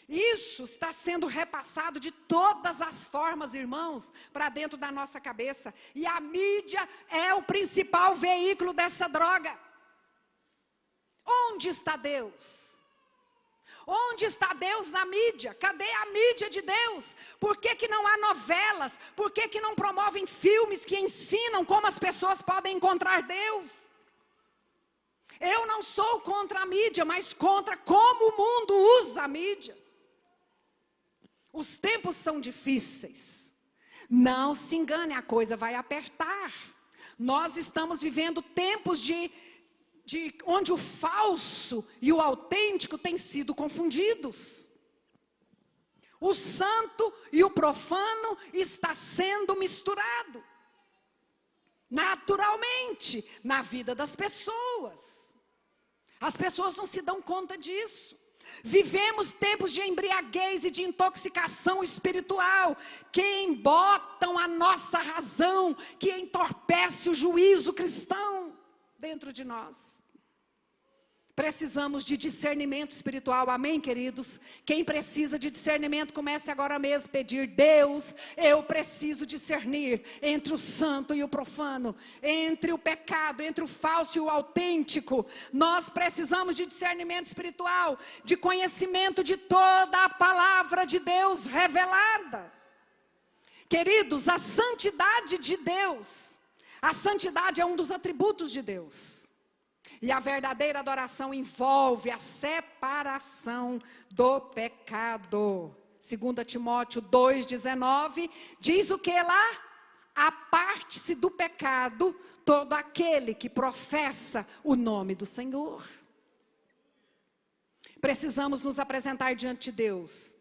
Isso está sendo repassado de todas as formas, irmãos, para dentro da nossa cabeça. E a mídia é o principal veículo dessa droga. Onde está Deus? Onde está Deus na mídia? Cadê a mídia de Deus? Por que não há novelas? Por que não promovem filmes que ensinam como as pessoas podem encontrar Deus? Eu não sou contra a mídia, mas contra como o mundo usa a mídia. Os tempos são difíceis. Não se engane, a coisa vai apertar. Nós estamos vivendo tempos onde o falso e o autêntico têm sido confundidos. O santo e o profano está sendo misturado. Naturalmente, na vida das pessoas. As pessoas não se dão conta disso. Vivemos tempos de embriaguez e de intoxicação espiritual, que embotam a nossa razão, que entorpece o juízo cristão dentro de nós. Precisamos de discernimento espiritual, amém, queridos? Quem precisa de discernimento, comece agora mesmo a pedir: Deus, eu preciso discernir entre o santo e o profano, entre o pecado, entre o falso e o autêntico. Nós precisamos de discernimento espiritual, de conhecimento de toda a palavra de Deus revelada. Queridos, a santidade de Deus, a santidade é um dos atributos de Deus. E a verdadeira adoração envolve a separação do pecado. 2 Timóteo 2,19 diz o que lá? Aparte-se do pecado todo aquele que professa o nome do Senhor. Precisamos nos apresentar diante de Deus,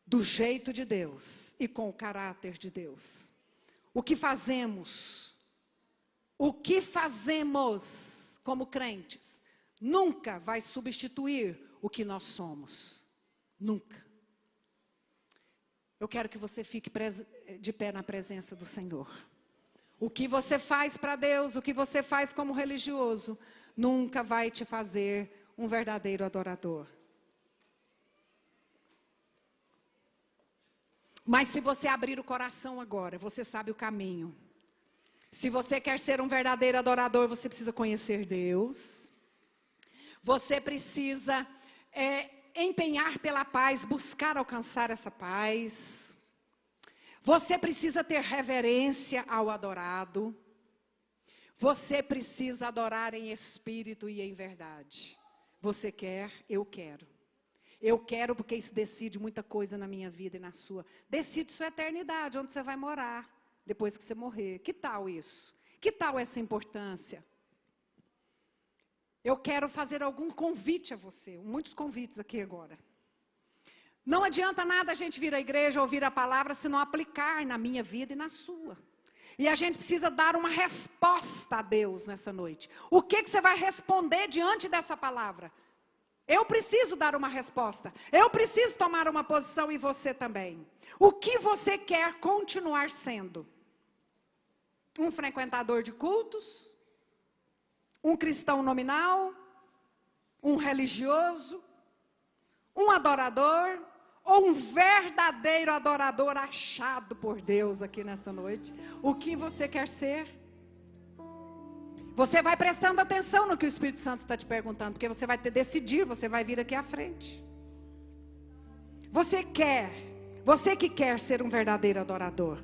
do jeito de Deus e com o caráter de Deus. O que fazemos como crentes, nunca vai substituir o que nós somos. Nunca. Eu quero que você fique de pé na presença do Senhor. O que você faz para Deus, o que você faz como religioso, nunca vai te fazer um verdadeiro adorador. Mas se você abrir o coração agora, você sabe o caminho. Se você quer ser um verdadeiro adorador, você precisa conhecer Deus. Você precisa empenhar pela paz, buscar alcançar essa paz. Você precisa ter reverência ao adorado. Você precisa adorar em espírito e em verdade. Você quer, eu quero. Eu quero porque isso decide muita coisa na minha vida e na sua. Decide sua eternidade, onde você vai morar, depois que você morrer. Que tal isso? Que tal essa importância? Eu quero fazer algum convite a você, muitos convites aqui agora. Não adianta nada a gente vir à igreja, ouvir a palavra, se não aplicar na minha vida e na sua. E a gente precisa dar uma resposta a Deus nessa noite. O que você vai responder diante dessa palavra? Eu preciso dar uma resposta. Eu preciso tomar uma posição e você também. O que você quer continuar sendo? Um frequentador de cultos? Um cristão nominal? Um religioso? Um adorador? Ou um verdadeiro adorador achado por Deus aqui nessa noite? O que você quer ser? Você vai prestando atenção no que o Espírito Santo está te perguntando, porque você vai decidir, você vai vir aqui à frente. Você que quer ser um verdadeiro adorador,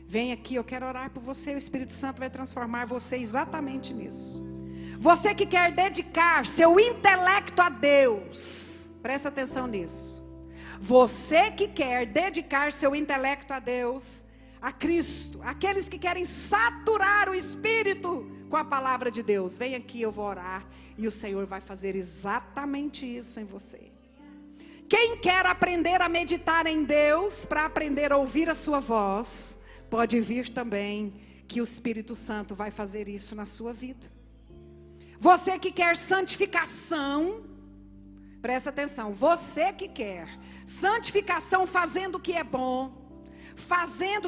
vem aqui, eu quero orar por você, o Espírito Santo vai transformar você exatamente nisso. Você que quer dedicar seu intelecto a Deus, presta atenção nisso. Você que quer dedicar seu intelecto a Deus, a Cristo, aqueles que querem saturar o Espírito com a palavra de Deus, vem aqui, eu vou orar e o Senhor vai fazer exatamente isso em você. Quem quer aprender a meditar em Deus, para aprender a ouvir a sua voz, pode vir também, que o Espírito Santo vai fazer isso na sua vida. Você que quer santificação, presta atenção, você que quer santificação fazendo o que é bom,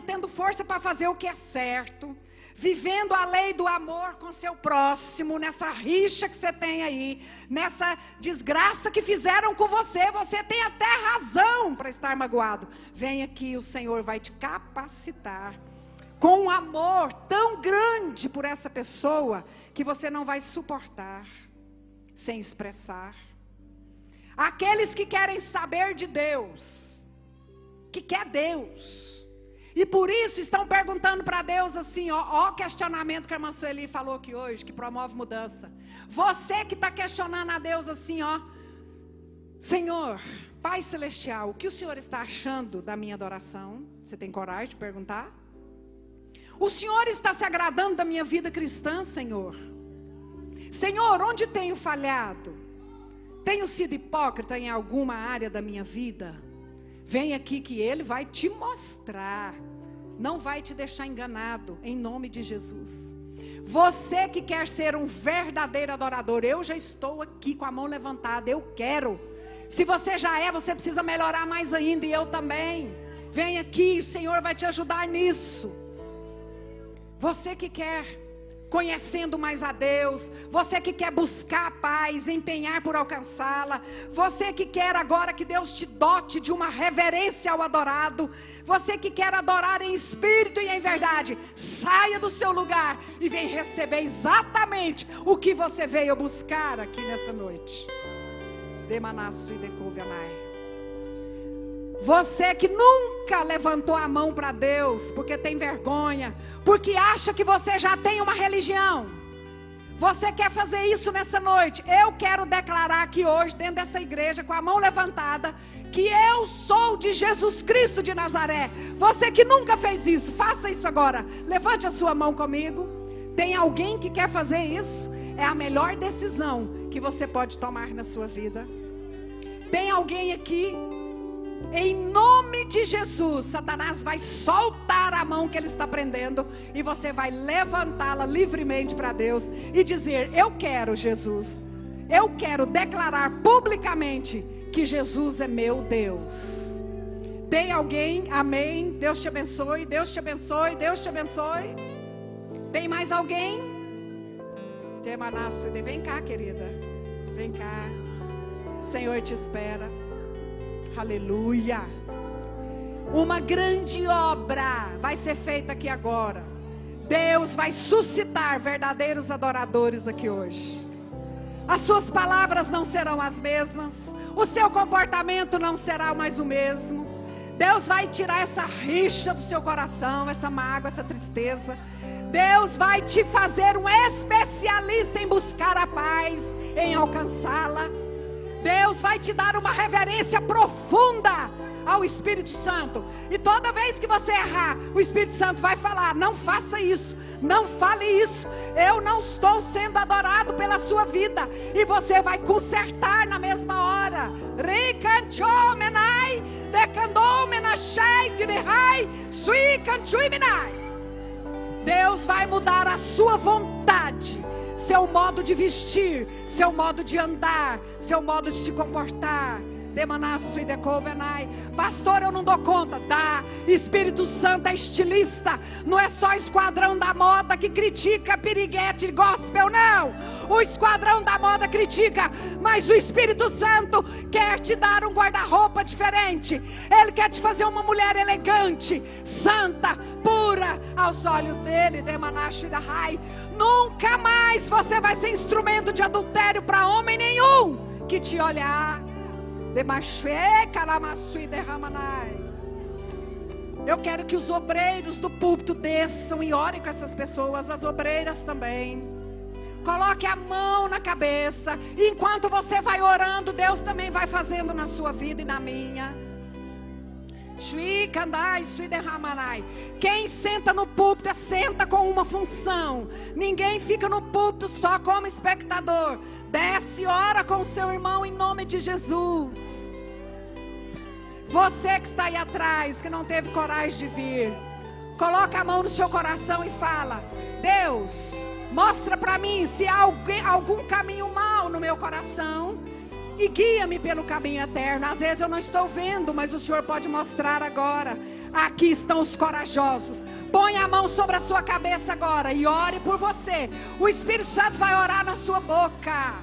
tendo força para fazer o que é certo, vivendo a lei do amor com seu próximo, nessa rixa que você tem aí, nessa desgraça que fizeram com você, você tem até razão para estar magoado. Vem aqui, o Senhor vai te capacitar com um amor tão grande por essa pessoa, que você não vai suportar sem expressar. Aqueles que querem saber de Deus, que quer Deus, e por isso estão perguntando para Deus assim, ó o questionamento que a irmã Sueli falou aqui hoje, que promove mudança. Você que está questionando a Deus assim, ó, Senhor, Pai Celestial, o que o Senhor está achando da minha adoração? Você tem coragem de perguntar? O Senhor está se agradando da minha vida cristã, Senhor? Senhor, onde tenho falhado? Tenho sido hipócrita em alguma área da minha vida? Vem aqui que Ele vai te mostrar. Não vai te deixar enganado, em nome de Jesus. Você que quer ser um verdadeiro adorador, eu já estou aqui com a mão levantada, eu quero. Se você já é, você precisa melhorar mais ainda, e eu também. Vem aqui, o Senhor vai te ajudar nisso. Você que quer conhecendo mais a Deus, você que quer buscar a paz, empenhar por alcançá-la, você que quer agora que Deus te dote de uma reverência ao adorado, você que quer adorar em espírito e em verdade, saia do seu lugar e vem receber exatamente o que você veio buscar aqui nessa noite. Demanasso e decouvianai. Você que nunca levantou a mão para Deus, porque tem vergonha, porque acha que você já tem uma religião, você quer fazer isso nessa noite? Eu quero declarar aqui hoje, dentro dessa igreja, com a mão levantada, que eu sou de Jesus Cristo de Nazaré. Você que nunca fez isso, faça isso agora. Levante a sua mão comigo. Tem alguém que quer fazer isso? É a melhor decisão que você pode tomar na sua vida. Tem alguém aqui? Em nome de Jesus, Satanás vai soltar a mão que ele está prendendo e você vai levantá-la livremente para Deus e dizer: eu quero Jesus, eu quero declarar publicamente que Jesus é meu Deus. Tem alguém? Amém. Deus te abençoe, Deus te abençoe, Deus te abençoe. Tem mais alguém? Vem cá, querida, vem cá, o Senhor te espera. Aleluia. Uma grande obra vai ser feita aqui agora. Deus vai suscitar verdadeiros adoradores aqui hoje. As suas palavras não serão as mesmas, o seu comportamento não será mais o mesmo. Deus vai tirar essa rixa do seu coração, essa mágoa, essa tristeza. Deus vai te fazer um especialista em buscar a paz, em alcançá-la. Deus vai te dar uma reverência profunda ao Espírito Santo. E toda vez que você errar, o Espírito Santo vai falar: não faça isso, não fale isso, eu não estou sendo adorado pela sua vida. E você vai consertar na mesma hora. Deus vai mudar a sua vontade, seu modo de vestir, seu modo de andar, seu modo de se comportar. Pastor, eu não dou conta. Dá. Espírito Santo é estilista. Não é só esquadrão da moda que critica piriguete gospel, não. O esquadrão da moda critica, mas o Espírito Santo quer te dar um guarda-roupa diferente. Ele quer te fazer uma mulher elegante, santa, pura aos olhos dele. Nunca mais você vai ser instrumento de adultério para homem nenhum que te olhar. Eu quero que os obreiros do púlpito desçam e orem com essas pessoas, as obreiras também. Coloque a mão na cabeça. E enquanto você vai orando, Deus também vai fazendo na sua vida e na minha. Quem senta no púlpito senta com uma função. Ninguém fica no púlpito só como espectador. Desce e ora com o seu irmão em nome de Jesus. Você que está aí atrás, que não teve coragem de vir, coloca a mão no seu coração e fala: Deus, mostra para mim se há algum caminho mau no meu coração e guia-me pelo caminho eterno. Às vezes eu não estou vendo, mas o Senhor pode mostrar agora. Aqui estão os corajosos. Põe a mão sobre a sua cabeça agora e ore por você. O Espírito Santo vai orar na sua boca.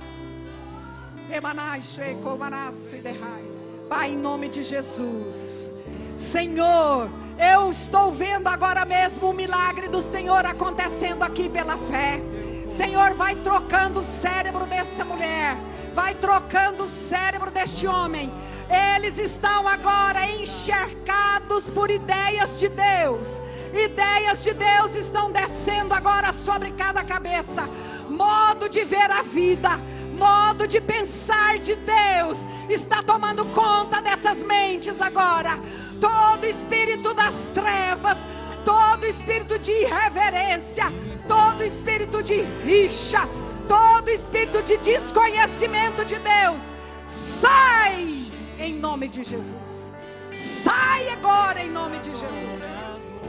Pai, em nome de Jesus, Senhor, eu estou vendo agora mesmo o milagre do Senhor acontecendo aqui pela fé. Senhor, vai trocando o cérebro desta mulher, vai trocando o cérebro deste homem. Eles estão agora encharcados por ideias de Deus. Ideias de Deus estão descendo agora sobre cada cabeça. Modo de ver a vida, modo de pensar de Deus está tomando conta dessas mentes agora. Todo espírito das trevas, todo espírito de irreverência, todo espírito de rixa, todo espírito de desconhecimento de Deus, sai em nome de Jesus. Sai agora em nome de Jesus.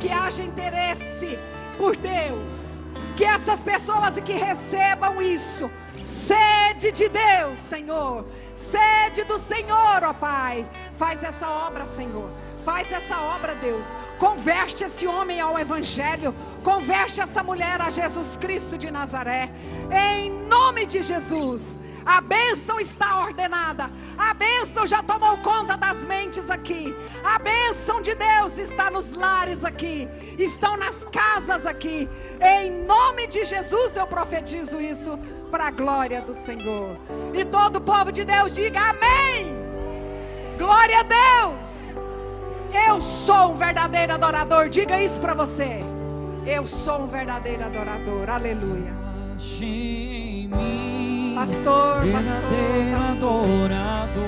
Que haja interesse por Deus, que essas pessoas que recebam isso, sede de Deus, Senhor, sede do Senhor, ó Pai. Faz essa obra, Senhor. Faz essa obra, Deus. Converte esse homem ao Evangelho. Converte essa mulher a Jesus Cristo de Nazaré. Em nome de Jesus. A bênção está ordenada. A bênção já tomou conta das mentes aqui. A bênção de Deus está nos lares aqui. Estão nas casas aqui. Em nome de Jesus eu profetizo isso para a glória do Senhor. E todo o povo de Deus diga amém. Glória a Deus. Eu sou um verdadeiro adorador. Diga isso para você. Eu sou um verdadeiro adorador. Aleluia. Pastor, adorador,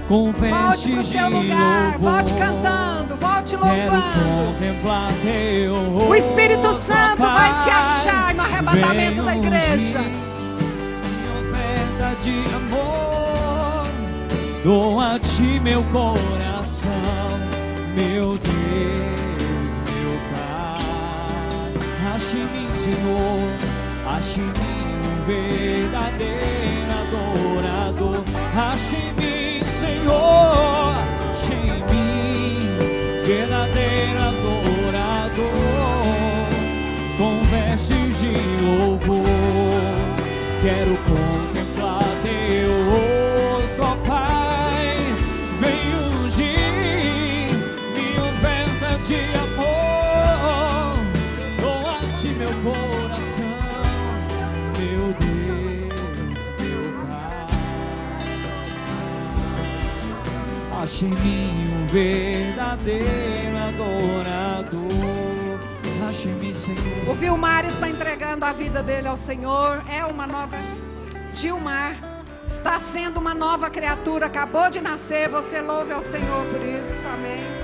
volte para o seu lugar, volte cantando, volte louvando. O Espírito Santo vai te achar no arrebatamento da igreja. Minha oferta de amor, dou a ti meu coração, meu Deus, meu Pai. Ache me ensinou, ache me verdadeiro adorador. Ache-me, Senhor, ache-me, verdadeiro adorador, com versos de louvor. Quero contemplar Deus, ó Pai, vem ungir minha oferta de amor, dou a ti meu coração, meu Deus, meu Pai. Ache-me um verdadeiro adorador. Ache-me, Senhor. O Vilmar está entregando a vida dele ao Senhor. É uma nova Gilmar. está sendo uma nova criatura, acabou de nascer, você louve ao Senhor por isso, amém.